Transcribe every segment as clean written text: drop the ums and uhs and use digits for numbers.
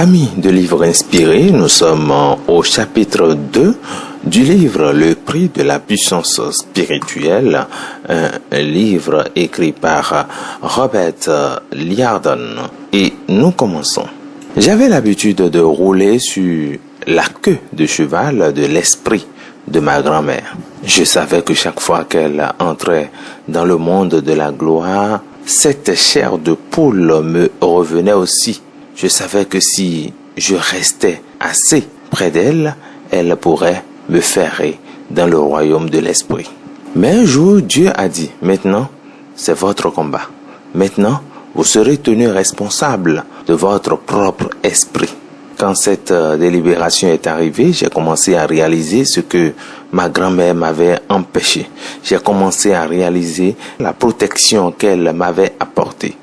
Amis de livres inspirés, nous sommes au chapitre 2 du livre Le prix de la puissance spirituelle, un livre écrit par Robert Liardon. Et nous commençons. J'avais l'habitude de rouler sur la queue de cheval de l'esprit de ma grand-mère. Je savais que chaque fois qu'elle entrait dans le monde de la gloire, cette chair de poule me revenait aussi. Je savais que si je restais assez près d'elle, elle pourrait me ferrer dans le royaume de l'esprit. Mais un jour, Dieu a dit, maintenant, c'est votre combat. Maintenant, vous serez tenu responsable de votre propre esprit. Quand cette délibération est arrivée, j'ai commencé à réaliser ce que ma grand-mère m'avait empêché. J'ai commencé à réaliser la protection qu'elle m'avait apportée.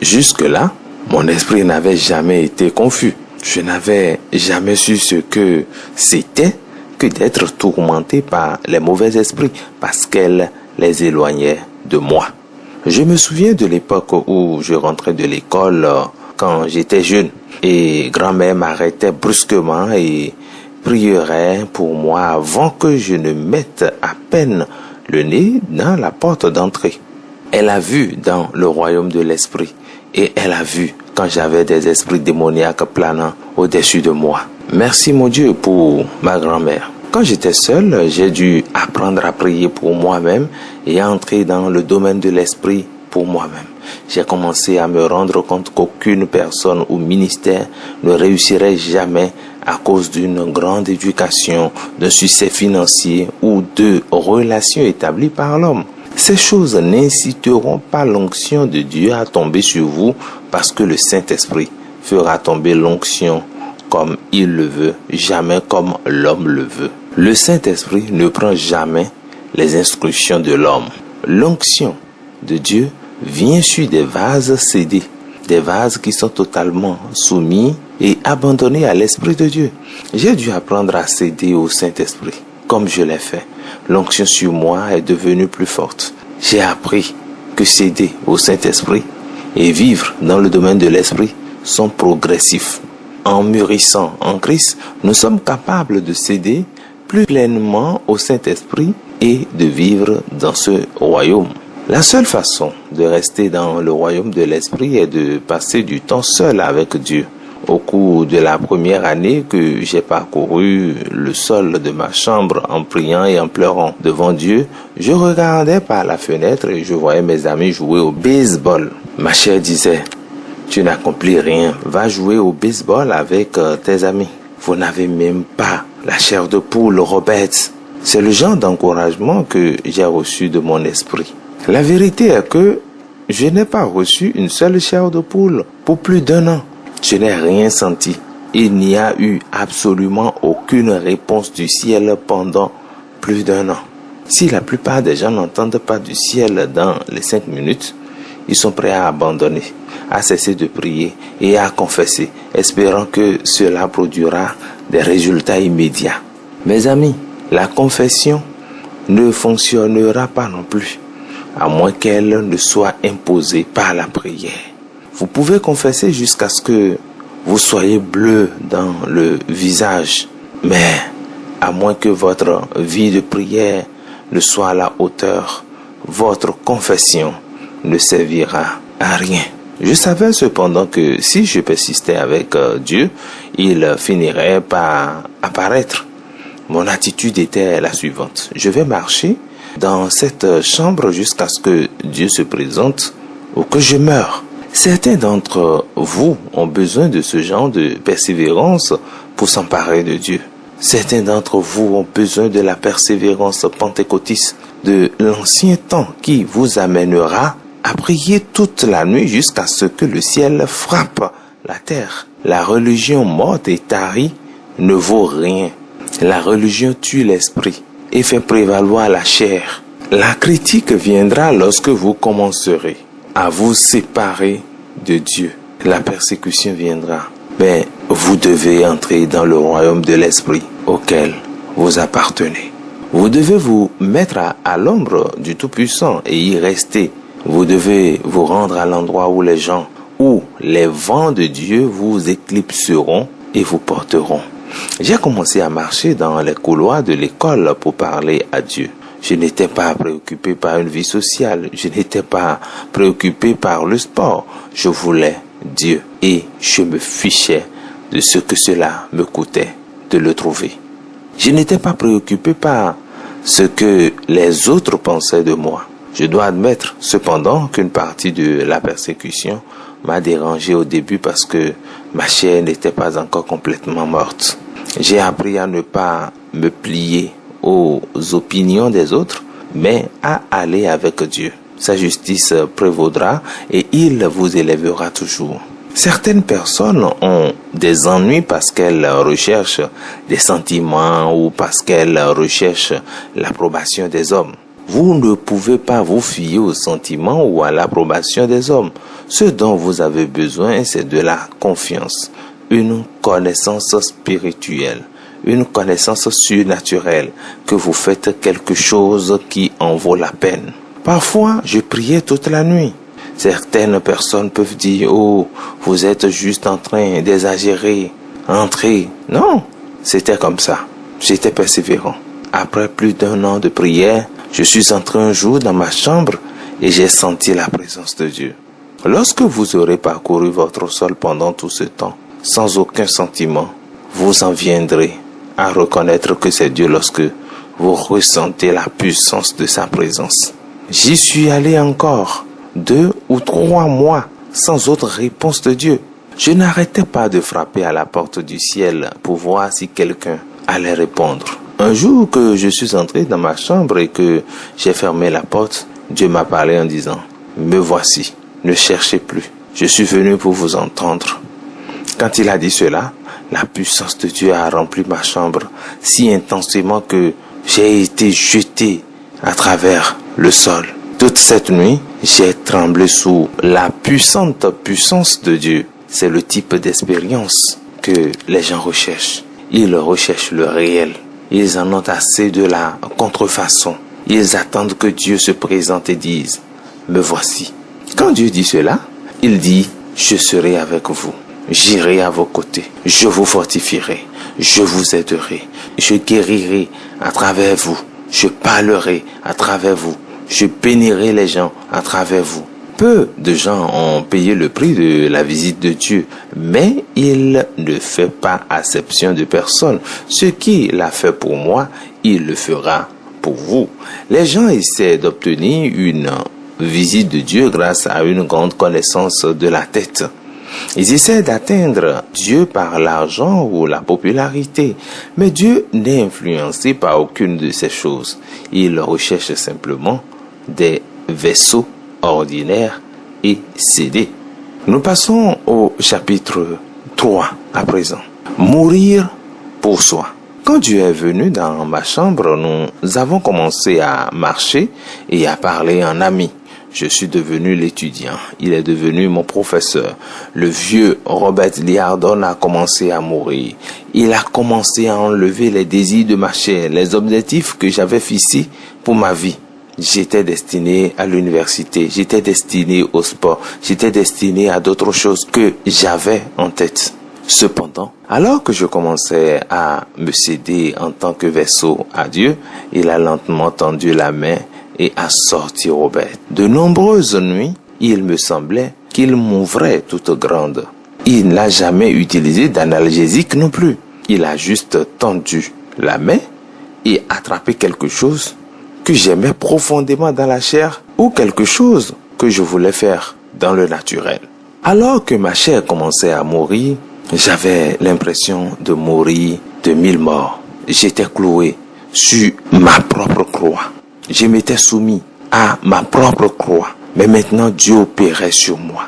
Jusque-là, mon esprit n'avait jamais été confus. Je n'avais jamais su ce que c'était que d'être tourmenté par les mauvais esprits parce qu'elle les éloignait de moi. Je me souviens de l'époque où je rentrais de l'école quand j'étais jeune et grand-mère m'arrêtait brusquement et prierait pour moi avant que je ne mette à peine le nez dans la porte d'entrée. Elle a vu dans le royaume de l'esprit et elle a vu quand j'avais des esprits démoniaques planant au-dessus de moi. Merci mon Dieu pour ma grand-mère. Quand j'étais seul, j'ai dû apprendre à prier pour moi-même et à entrer dans le domaine de l'esprit pour moi-même. J'ai commencé à me rendre compte qu'aucune personne ou ministère ne réussirait jamais à cause d'une grande éducation, d'un succès financier ou de relations établies par l'homme. Ces choses n'inciteront pas l'onction de Dieu à tomber sur vous parce que le Saint-Esprit fera tomber l'onction comme il le veut, jamais comme l'homme le veut. Le Saint-Esprit ne prend jamais les instructions de l'homme. L'onction de Dieu vient sur des vases cédés, des vases qui sont totalement soumis et abandonnés à l'Esprit de Dieu. J'ai dû apprendre à céder au Saint-Esprit, comme je l'ai fait. L'onction sur moi est devenue plus forte. J'ai appris que céder au Saint-Esprit et vivre dans le domaine de l'Esprit sont progressifs. En mûrissant en Christ, nous sommes capables de céder plus pleinement au Saint-Esprit et de vivre dans ce royaume. La seule façon de rester dans le royaume de l'Esprit est de passer du temps seul avec Dieu. Au cours de la première année que j'ai parcouru le sol de ma chambre en priant et en pleurant devant Dieu, je regardais par la fenêtre et je voyais mes amis jouer au baseball. Ma chère disait, tu n'accomplis rien, va jouer au baseball avec tes amis. Vous n'avez même pas la chair de poule, Robert. C'est le genre d'encouragement que j'ai reçu de mon esprit. La vérité est que je n'ai pas reçu une seule chair de poule pour plus d'1 an. Je n'ai rien senti. Il n'y a eu absolument aucune réponse du ciel pendant plus d'1 an. Si la plupart des gens n'entendent pas du ciel dans les 5 minutes, ils sont prêts à abandonner, à cesser de prier et à confesser, espérant que cela produira des résultats immédiats. Mes amis, la confession ne fonctionnera pas non plus, à moins qu'elle ne soit imposée par la prière. Vous pouvez confesser jusqu'à ce que vous soyez bleu dans le visage, mais à moins que votre vie de prière ne soit à la hauteur, votre confession ne servira à rien. Je savais cependant que si je persistais avec Dieu, il finirait par apparaître. Mon attitude était la suivante. Je vais marcher dans cette chambre jusqu'à ce que Dieu se présente ou que je meure. Certains d'entre vous ont besoin de ce genre de persévérance pour s'emparer de Dieu. Certains d'entre vous ont besoin de la persévérance pentecôtiste de l'ancien temps qui vous amènera à prier toute la nuit jusqu'à ce que le ciel frappe la terre. La religion morte et tarie ne vaut rien. La religion tue l'esprit et fait prévaloir la chair. La critique viendra lorsque vous commencerez à vous séparer de Dieu. La persécution viendra. Mais vous devez entrer dans le royaume de l'esprit auquel vous appartenez. Vous devez vous mettre à l'ombre du Tout-Puissant et y rester. Vous devez vous rendre à l'endroit où les gens, où les vents de Dieu vous éclipseront et vous porteront. J'ai commencé à marcher dans les couloirs de l'école pour parler à Dieu. Je n'étais pas préoccupé par une vie sociale. Je n'étais pas préoccupé par le sport. Je voulais Dieu et je me fichais de ce que cela me coûtait de le trouver. Je n'étais pas préoccupé par ce que les autres pensaient de moi. Je dois admettre cependant qu'une partie de la persécution m'a dérangé au début parce que ma chair n'était pas encore complètement morte. J'ai appris à ne pas me plier aux opinions des autres, mais à aller avec Dieu. Sa justice prévaudra et il vous élèvera toujours. Certaines personnes ont des ennuis parce qu'elles recherchent des sentiments ou parce qu'elles recherchent l'approbation des hommes. Vous ne pouvez pas vous fier aux sentiments ou à l'approbation des hommes. Ce dont vous avez besoin, c'est de la confiance, une connaissance spirituelle, une connaissance surnaturelle, que vous faites quelque chose qui en vaut la peine. Parfois, je priais toute la nuit. Certaines personnes peuvent dire, oh, vous êtes juste en train d'exagérer, entrez. Non, c'était comme ça. J'étais persévérant. Après plus d'1 an de prière, je suis entré un jour dans ma chambre et j'ai senti la présence de Dieu. Lorsque vous aurez parcouru votre sol pendant tout ce temps, sans aucun sentiment, vous en viendrez à reconnaître que c'est Dieu lorsque vous ressentez la puissance de sa présence. J'y suis allé encore 2 ou 3 mois sans autre réponse de Dieu. Je n'arrêtais pas de frapper à la porte du ciel pour voir si quelqu'un allait répondre. Un jour que je suis entré dans ma chambre et que j'ai fermé la porte, Dieu m'a parlé en disant, « Me voici, ne cherchez plus, je suis venu pour vous entendre. » Quand il a dit cela, la puissance de Dieu a rempli ma chambre si intensément que j'ai été jeté à travers le sol. Toute cette nuit, j'ai tremblé sous la puissante puissance de Dieu. C'est le type d'expérience que les gens recherchent. Ils recherchent le réel. Ils en ont assez de la contrefaçon. Ils attendent que Dieu se présente et dise, « Me voici ». Quand Dieu dit cela, il dit, « Je serai avec vous. J'irai à vos côtés. Je vous fortifierai. Je vous aiderai. Je guérirai à travers vous. Je parlerai à travers vous. Je bénirai les gens à travers vous. » Peu de gens ont payé le prix de la visite de Dieu, mais il ne fait pas acception de personne. Ce qu'il a fait pour moi, il le fera pour vous. Les gens essaient d'obtenir une visite de Dieu grâce à une grande connaissance de la tête. Ils essaient d'atteindre Dieu par l'argent ou la popularité, mais Dieu n'est influencé par aucune de ces choses. Il recherche simplement des vaisseaux ordinaires et cédés. Nous passons au chapitre 3 à présent. Mourir pour soi. Quand Dieu est venu dans ma chambre, nous avons commencé à marcher et à parler en amis. Je suis devenu l'étudiant. Il est devenu mon professeur. Le vieux Robert Liardon a commencé à mourir. Il a commencé à enlever les désirs de ma chair, les objectifs que j'avais fixés pour ma vie. J'étais destiné à l'université, j'étais destiné au sport, j'étais destiné à d'autres choses que j'avais en tête. Cependant, alors que je commençais à me céder en tant que vaisseau à Dieu, il a lentement tendu la main et a sorti Robert. De nombreuses nuits, il me semblait qu'il m'ouvrait toute grande. Il n'a jamais utilisé d'analgésique non plus. Il a juste tendu la main et attrapé quelque chose que j'aimais profondément dans la chair ou quelque chose que je voulais faire dans le naturel. Alors que ma chair commençait à mourir, j'avais l'impression de mourir de 1000 morts. J'étais cloué sur ma propre croix. Je m'étais soumis à ma propre croix. Mais maintenant, Dieu opérait sur moi.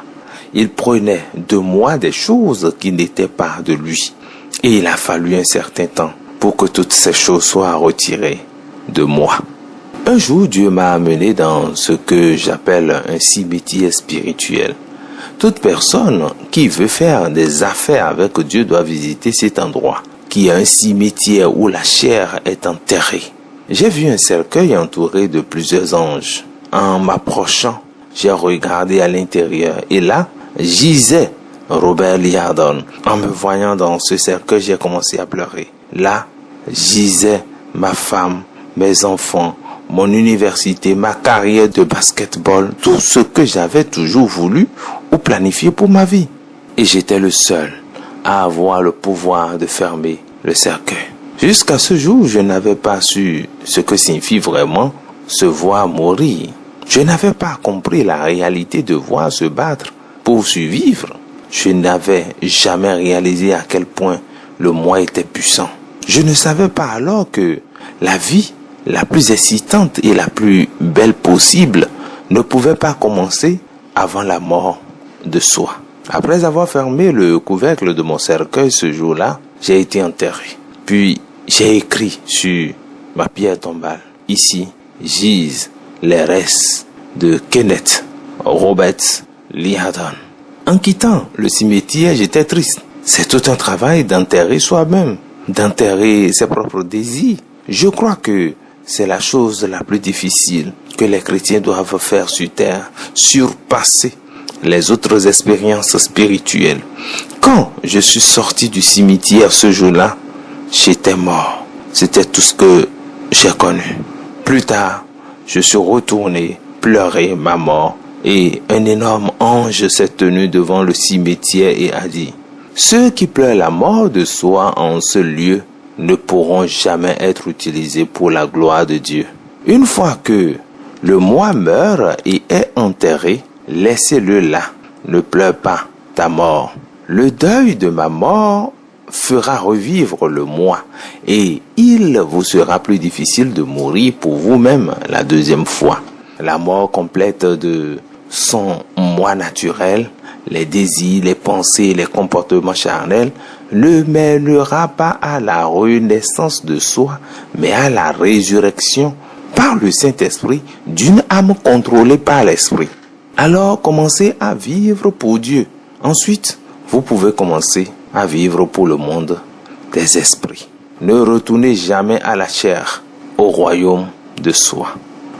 Il prenait de moi des choses qui n'étaient pas de lui. Et il a fallu un certain temps pour que toutes ces choses soient retirées de moi. Un jour, Dieu m'a amené dans ce que j'appelle un cimetière spirituel. Toute personne qui veut faire des affaires avec Dieu doit visiter cet endroit, qui est un cimetière où la chair est enterrée. J'ai vu un cercueil entouré de plusieurs anges. En m'approchant, j'ai regardé à l'intérieur et là, gisait Robert Liardon. En me voyant dans ce cercueil, j'ai commencé à pleurer. Là, gisait ma femme, mes enfants, mon université, ma carrière de basketball, tout ce que j'avais toujours voulu ou planifié pour ma vie. Et j'étais le seul à avoir le pouvoir de fermer le cercueil. Jusqu'à ce jour, je n'avais pas su ce que signifie vraiment se voir mourir. Je n'avais pas compris la réalité de voir se battre pour survivre. Je n'avais jamais réalisé à quel point le moi était puissant. Je ne savais pas alors que la vie la plus excitante et la plus belle possible ne pouvait pas commencer avant la mort de soi. Après avoir fermé le couvercle de mon cercueil ce jour-là, j'ai été enterré. Puis j'ai écrit sur ma pierre tombale: ici gisent les restes de Kenneth Roberts Liardon. En quittant le cimetière, j'étais triste. C'est tout un travail d'enterrer soi-même, d'enterrer ses propres désirs. Je crois que c'est la chose la plus difficile que les chrétiens doivent faire sur terre, surpasser les autres expériences spirituelles. Quand je suis sorti du cimetière ce jour-là, j'étais mort. C'était tout ce que j'ai connu. Plus tard, je suis retourné pleurer ma mort et un énorme ange s'est tenu devant le cimetière et a dit: ceux qui pleurent la mort de soi en ce lieu ne pourront jamais être utilisés pour la gloire de Dieu. Une fois que le moi meurt et est enterré, laissez-le là. Ne pleure pas ta mort. Le deuil de ma mort fera revivre le moi et il vous sera plus difficile de mourir pour vous-même la deuxième fois. La mort complète de son moi naturel, les désirs, les pensées, les comportements charnels, ne mènera pas à la renaissance de soi, mais à la résurrection par le Saint-Esprit d'une âme contrôlée par l'Esprit. Alors commencez à vivre pour Dieu. Ensuite, vous pouvez commencer à vivre pour le monde des esprits. Ne retournez jamais à la chair, au royaume de soi.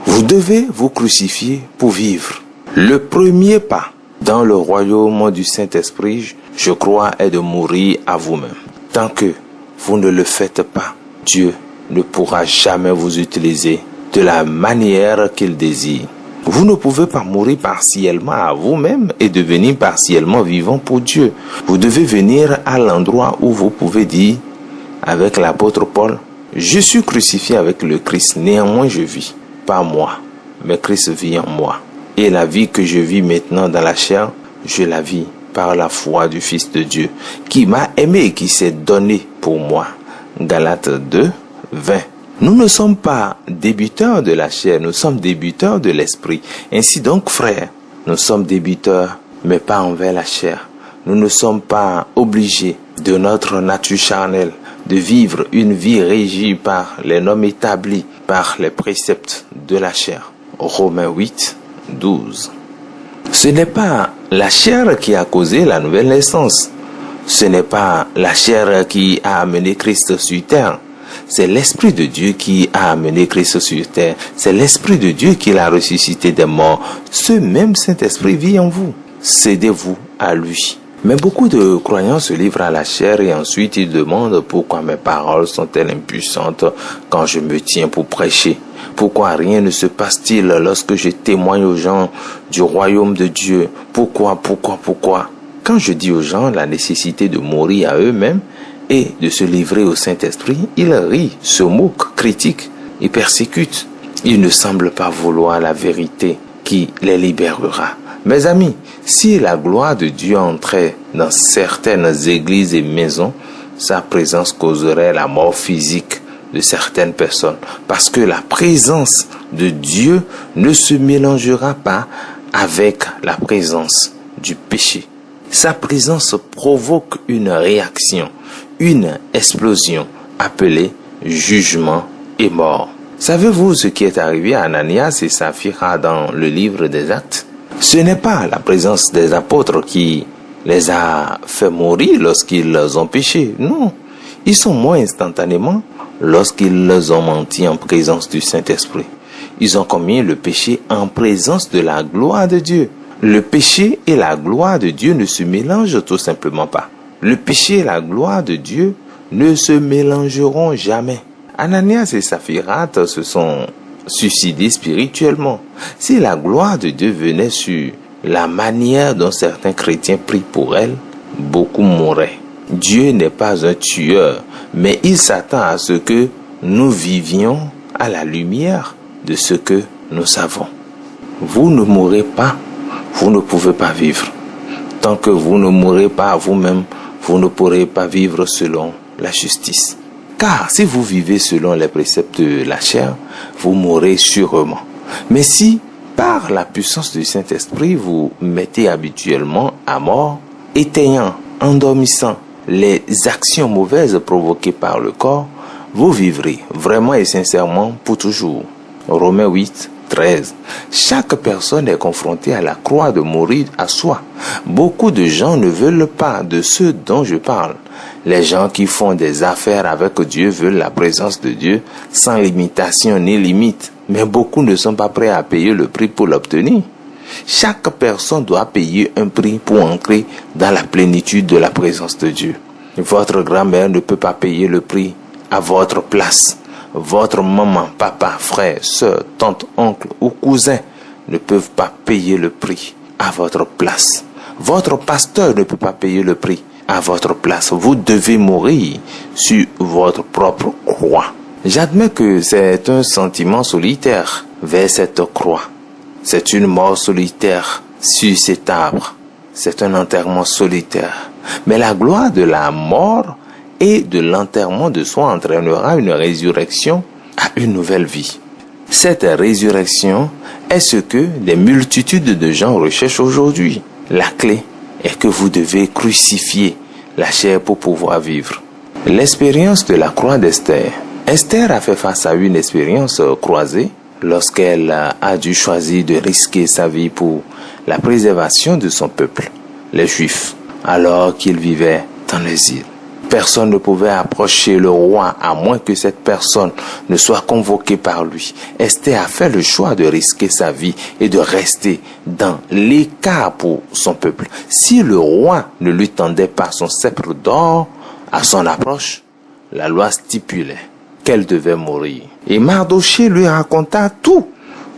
Vous devez vous crucifier pour vivre. Le premier pas dans le royaume du Saint-Esprit, je crois, est de mourir à vous-même. Tant que vous ne le faites pas, Dieu ne pourra jamais vous utiliser de la manière qu'il désire. Vous ne pouvez pas mourir partiellement à vous-même et devenir partiellement vivant pour Dieu. Vous devez venir à l'endroit où vous pouvez dire, avec l'apôtre Paul: je suis crucifié avec le Christ, néanmoins je vis. Pas moi, mais Christ vit en moi. Et la vie que je vis maintenant dans la chair, je la vis par la foi du Fils de Dieu, qui m'a aimé et qui s'est donné pour moi. Galates 2, 20. Nous ne sommes pas débiteurs de la chair, nous sommes débiteurs de l'esprit. Ainsi donc, frères, nous sommes débiteurs, mais pas envers la chair. Nous ne sommes pas obligés de notre nature charnelle de vivre une vie régie par les normes établies, par les préceptes de la chair. Romains 8, 12. Ce n'est pas la chair qui a causé la nouvelle naissance. Ce n'est pas la chair qui a amené Christ sur terre. C'est l'Esprit de Dieu qui a amené Christ sur terre. C'est l'Esprit de Dieu qui l'a ressuscité des morts. Ce même Saint-Esprit vit en vous. Cédez-vous à lui. Mais beaucoup de croyants se livrent à la chair et ensuite ils demandent pourquoi mes paroles sont-elles impuissantes quand je me tiens pour prêcher. Pourquoi rien ne se passe-t-il lorsque je témoigne aux gens du royaume de Dieu? Pourquoi? Quand je dis aux gens la nécessité de mourir à eux-mêmes et de se livrer au Saint-Esprit, ils rient, se moquent, critiquent et persécutent. Ils ne semblent pas vouloir la vérité qui les libérera. Mes amis, si la gloire de Dieu entrait dans certaines églises et maisons, sa présence causerait la mort physique de certaines personnes, parce que la présence de Dieu ne se mélangera pas avec la présence du péché. Sa présence provoque une réaction, une explosion appelée jugement et mort. Savez-vous ce qui est arrivé à Ananias et Saphira dans le livre des Actes? Ce n'est pas la présence des apôtres qui les a fait mourir lorsqu'ils ont péché. Non, ils sont morts instantanément lorsqu'ils ont menti en présence du Saint-Esprit. Ils ont commis le péché en présence de la gloire de Dieu. Le péché et la gloire de Dieu ne se mélangent tout simplement pas. Le péché et la gloire de Dieu ne se mélangeront jamais. Ananias et Saphira se sont suicidés spirituellement. Si la gloire de Dieu venait sur la manière dont certains chrétiens prient pour elle, beaucoup mourraient. Dieu n'est pas un tueur, mais il s'attend à ce que nous vivions à la lumière de ce que nous savons. Vous ne mourrez pas, vous ne pouvez pas vivre. Tant que vous ne mourrez pas vous-même, vous ne pourrez pas vivre selon la justice. Car si vous vivez selon les préceptes de la chair, vous mourrez sûrement. Mais si, par la puissance du Saint-Esprit, vous mettez habituellement à mort, éteignant, endormissant les actions mauvaises provoquées par le corps, vous vivrez vraiment et sincèrement pour toujours. Romains 8, 13. Chaque personne est confrontée à la croix de mourir à soi. Beaucoup de gens ne veulent pas de ceux dont je parle. Les gens qui font des affaires avec Dieu veulent la présence de Dieu sans limitation ni limite. Mais beaucoup ne sont pas prêts à payer le prix pour l'obtenir. Chaque personne doit payer un prix pour entrer dans la plénitude de la présence de Dieu. Votre grand-mère ne peut pas payer le prix à votre place. Votre maman, papa, frère, soeur, tante, oncle ou cousin ne peuvent pas payer le prix à votre place. Votre pasteur ne peut pas payer le prix à votre place. Vous devez mourir sur votre propre croix. J'admets que c'est un sentiment solitaire vers cette croix. C'est une mort solitaire sur cet arbre. C'est un enterrement solitaire. Mais la gloire de la mort et de l'enterrement de soi entraînera une résurrection à une nouvelle vie. Cette résurrection est ce que des multitudes de gens recherchent aujourd'hui. La clé est que vous devez crucifier la chair pour pouvoir vivre. L'expérience de la croix d'Esther. Esther a fait face à une expérience croisée lorsqu'elle a dû choisir de risquer sa vie pour la préservation de son peuple, les Juifs, alors qu'ils vivaient en exil. Personne ne pouvait approcher le roi à moins que cette personne ne soit convoquée par lui. Esther a fait le choix de risquer sa vie et de rester dans l'écart pour son peuple. Si le roi ne lui tendait pas son sceptre d'or à son approche, la loi stipulait qu'elle devait mourir. Et Mardochée lui raconta tout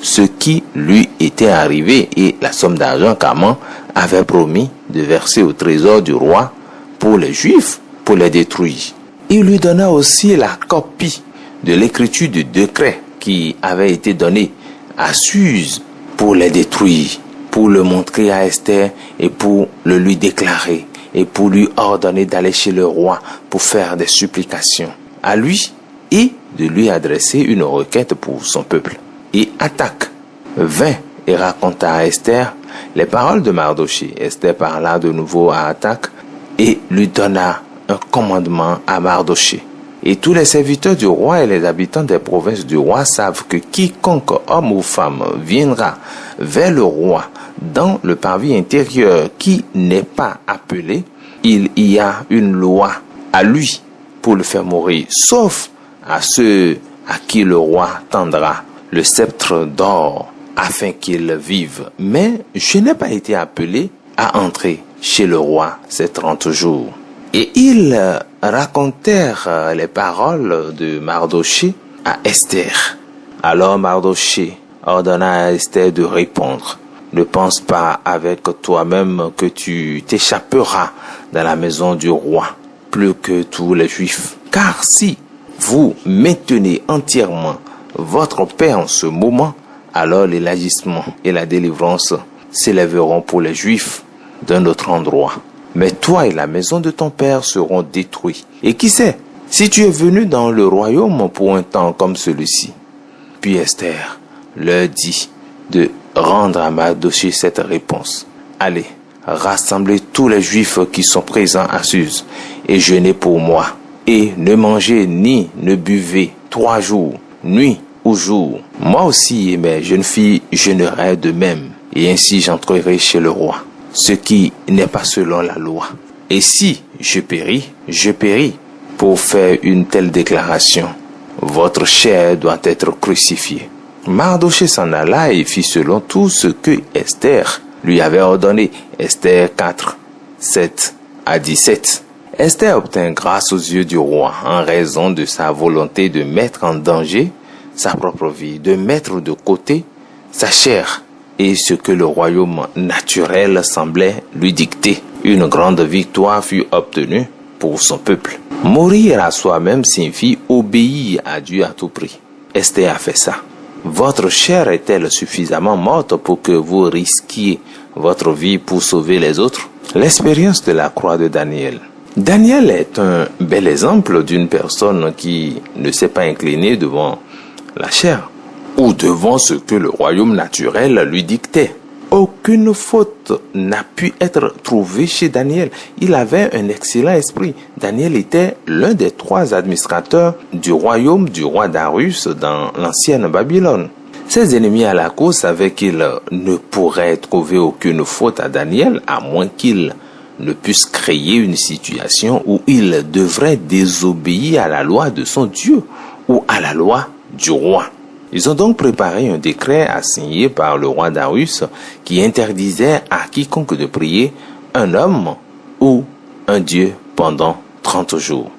ce qui lui était arrivé et la somme d'argent qu'Aman avait promis de verser au trésor du roi pour les Juifs, pour les détruire. Il lui donna aussi la copie de l'écriture du décret qui avait été donné à Suse pour les détruire, pour le montrer à Esther et pour le lui déclarer et pour lui ordonner d'aller chez le roi pour faire des supplications à lui et de lui adresser une requête pour son peuple. Et Attaque vint et raconta à Esther les paroles de Mardochée. Esther parla de nouveau à Attaque et lui donna un commandement à Mardochée. Et tous les serviteurs du roi et les habitants des provinces du roi savent que quiconque homme ou femme viendra vers le roi dans le parvis intérieur qui n'est pas appelé, il y a une loi à lui pour le faire mourir, sauf à ceux à qui le roi tendra le sceptre d'or afin qu'ils vivent. Mais je n'ai pas été appelé à entrer chez le roi ces 30 jours. Et ils racontèrent les paroles de Mardochée à Esther. Alors Mardochée ordonna à Esther de répondre. Ne pense pas avec toi-même que tu t'échapperas dans la maison du roi, plus que tous les Juifs. Car si vous maintenez entièrement votre paix en ce moment, alors l'élargissement et la délivrance s'élèveront pour les Juifs d'un autre endroit. Mais toi et la maison de ton père seront détruits. Et qui sait, si tu es venu dans le royaume pour un temps comme celui-ci. Puis Esther leur dit de rendre à Mardochée cette réponse. Allez, rassemblez tous les Juifs qui sont présents à Suse et jeûnez pour moi. Et ne mangez ni ne buvez 3 jours, nuit ou jour. Moi aussi et mes jeunes filles jeûnerez de même. Et ainsi j'entrerai chez le roi. Ce qui n'est pas selon la loi. Et si je péris pour faire une telle déclaration. Votre chair doit être crucifiée. Mardochée s'en alla et fit selon tout ce que Esther lui avait ordonné. Esther 4, 7 à 17. Esther obtint grâce aux yeux du roi en raison de sa volonté de mettre en danger sa propre vie, de mettre de côté sa chair et ce que le royaume naturel semblait lui dicter. Une grande victoire fut obtenue pour son peuple. Mourir à soi-même signifie obéir à Dieu à tout prix. Esther a fait ça. Votre chair est-elle suffisamment morte pour que vous risquiez votre vie pour sauver les autres? L'expérience de la croix de Daniel. Daniel est un bel exemple d'une personne qui ne s'est pas inclinée devant la chair ou devant ce que le royaume naturel lui dictait. Aucune faute n'a pu être trouvée chez Daniel. Il avait un excellent esprit. Daniel était l'un des 3 administrateurs du royaume du roi Darius dans l'ancienne Babylone. Ses ennemis à la cour savaient qu'il ne pourrait trouver aucune faute à Daniel à moins qu'il ne puisse créer une situation où il devrait désobéir à la loi de son Dieu ou à la loi du roi. Ils ont donc préparé un décret assigné par le roi Darius qui interdisait à quiconque de prier un homme ou un dieu pendant 30 jours.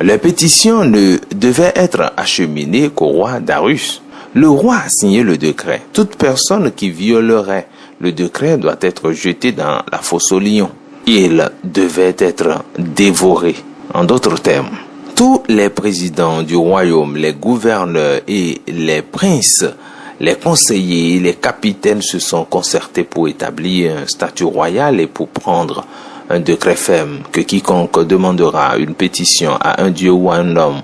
Les pétitions ne devaient être acheminées qu'au roi Darius. Le roi a signé le décret. Toute personne qui violerait le décret doit être jetée dans la fosse aux lions. Il devait être dévoré. En d'autres termes, tous les présidents du royaume, les gouverneurs et les princes, les conseillers, les capitaines se sont concertés pour établir un statut royal et pour prendre un décret ferme que quiconque demandera une pétition à un dieu ou à un homme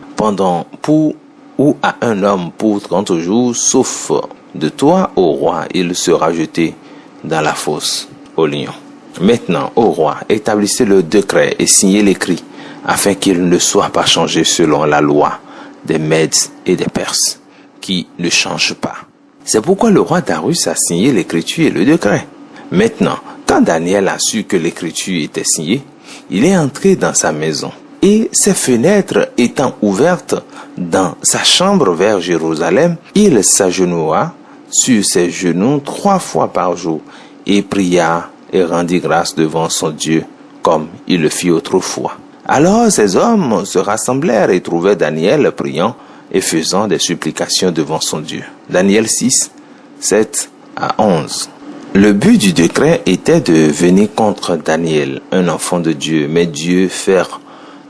ou à un homme pour 30 jours, sauf de toi, ô roi, il sera jeté dans la fosse aux lions. Maintenant, ô roi, établissez le décret et signez l'écrit, afin qu'il ne soit pas changé selon la loi des Mèdes et des Perses, qui ne change pas. C'est pourquoi le roi Darius a signé l'écriture et le décret. Maintenant, quand Daniel a su que l'écriture était signée, il est entré dans sa maison, et ses fenêtres étant ouvertes dans sa chambre vers Jérusalem, il s'agenouilla sur ses genoux 3 fois par jour, et pria et rendit grâce devant son Dieu, comme il le fit autrefois. Alors ces hommes se rassemblèrent et trouvaient Daniel priant et faisant des supplications devant son Dieu. Daniel 6, 7 à 11. Le but du décret était de venir contre Daniel, un enfant de Dieu, mais Dieu faire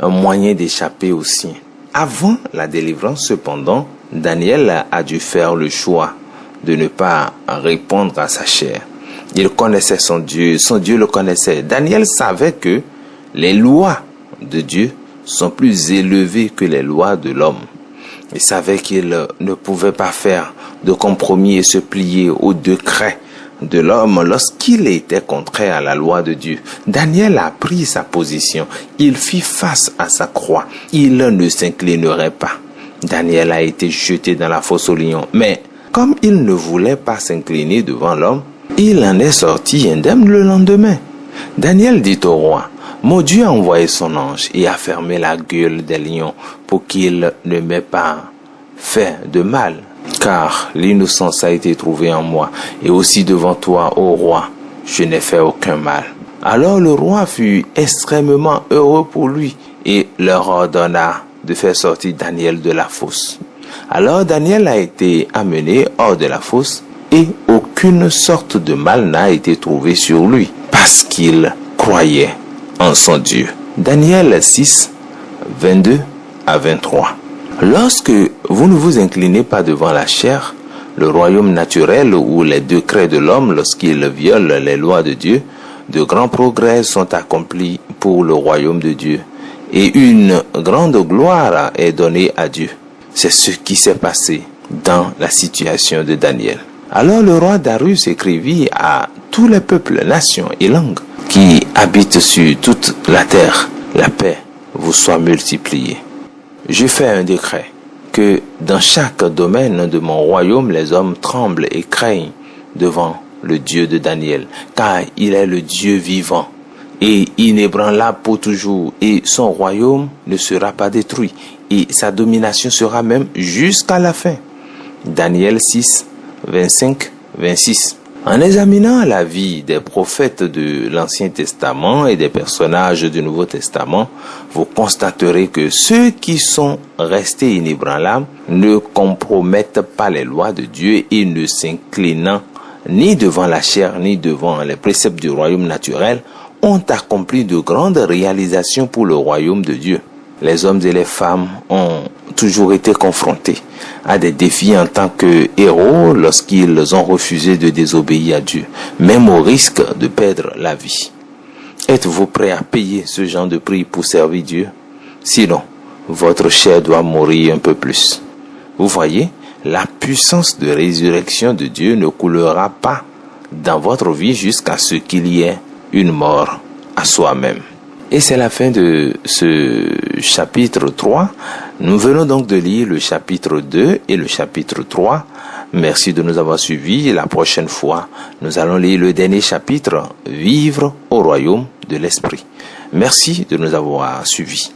un moyen d'échapper aux siens. Avant la délivrance, cependant, Daniel a dû faire le choix de ne pas répondre à sa chair. Il connaissait son Dieu le connaissait. Daniel savait que les lois de Dieu sont plus élevées que les lois de l'homme. Il savait qu'il ne pouvait pas faire de compromis et se plier au décret de l'homme lorsqu'il était contraire à la loi de Dieu. Daniel a pris sa position. Il fit face à sa croix. Il ne s'inclinerait pas. Daniel a été jeté dans la fosse aux lions. Mais comme il ne voulait pas s'incliner devant l'homme, il en est sorti indemne le lendemain. Daniel dit au roi, « Mon Dieu a envoyé son ange et a fermé la gueule des lions pour qu'il ne m'ait pas fait de mal. Car l'innocence a été trouvée en moi, et aussi devant toi, ô roi, je n'ai fait aucun mal. » Alors le roi fut extrêmement heureux pour lui, et leur ordonna de faire sortir Daniel de la fosse. Alors Daniel a été amené hors de la fosse, et aucune sorte de mal n'a été trouvée sur lui, parce qu'il croyait en son Dieu. Daniel 6, 22 à 23. Lorsque vous ne vous inclinez pas devant la chair, le royaume naturel ou les décrets de l'homme lorsqu'il viole les lois de Dieu, de grands progrès sont accomplis pour le royaume de Dieu et une grande gloire est donnée à Dieu. C'est ce qui s'est passé dans la situation de Daniel. Alors le roi Darius écrivit à tous les peuples, nations et langues qui habitent sur toute la terre, la paix vous soit multipliée. Je fais un décret que dans chaque domaine de mon royaume, les hommes tremblent et craignent devant le Dieu de Daniel, car il est le Dieu vivant et inébranlable pour toujours, et son royaume ne sera pas détruit, et sa domination sera même jusqu'à la fin. Daniel 6, 25, 26. En examinant la vie des prophètes de l'Ancien Testament et des personnages du Nouveau Testament, vous constaterez que ceux qui sont restés inébranlables ne compromettent pas les lois de Dieu et ne s'inclinant ni devant la chair ni devant les préceptes du royaume naturel, ont accompli de grandes réalisations pour le royaume de Dieu. Les hommes et les femmes ont toujours été confrontés à des défis en tant que héros lorsqu'ils ont refusé de désobéir à Dieu, même au risque de perdre la vie. Êtes-vous prêt à payer ce genre de prix pour servir Dieu? Sinon, votre chair doit mourir un peu plus. Vous voyez, la puissance de résurrection de Dieu ne coulera pas dans votre vie jusqu'à ce qu'il y ait une mort à soi-même. Et c'est la fin de ce chapitre 3. Nous venons donc de lire le chapitre 2 et le chapitre 3. Merci de nous avoir suivis. La prochaine fois, nous allons lire le dernier chapitre, Vivre au royaume de l'Esprit. Merci de nous avoir suivis.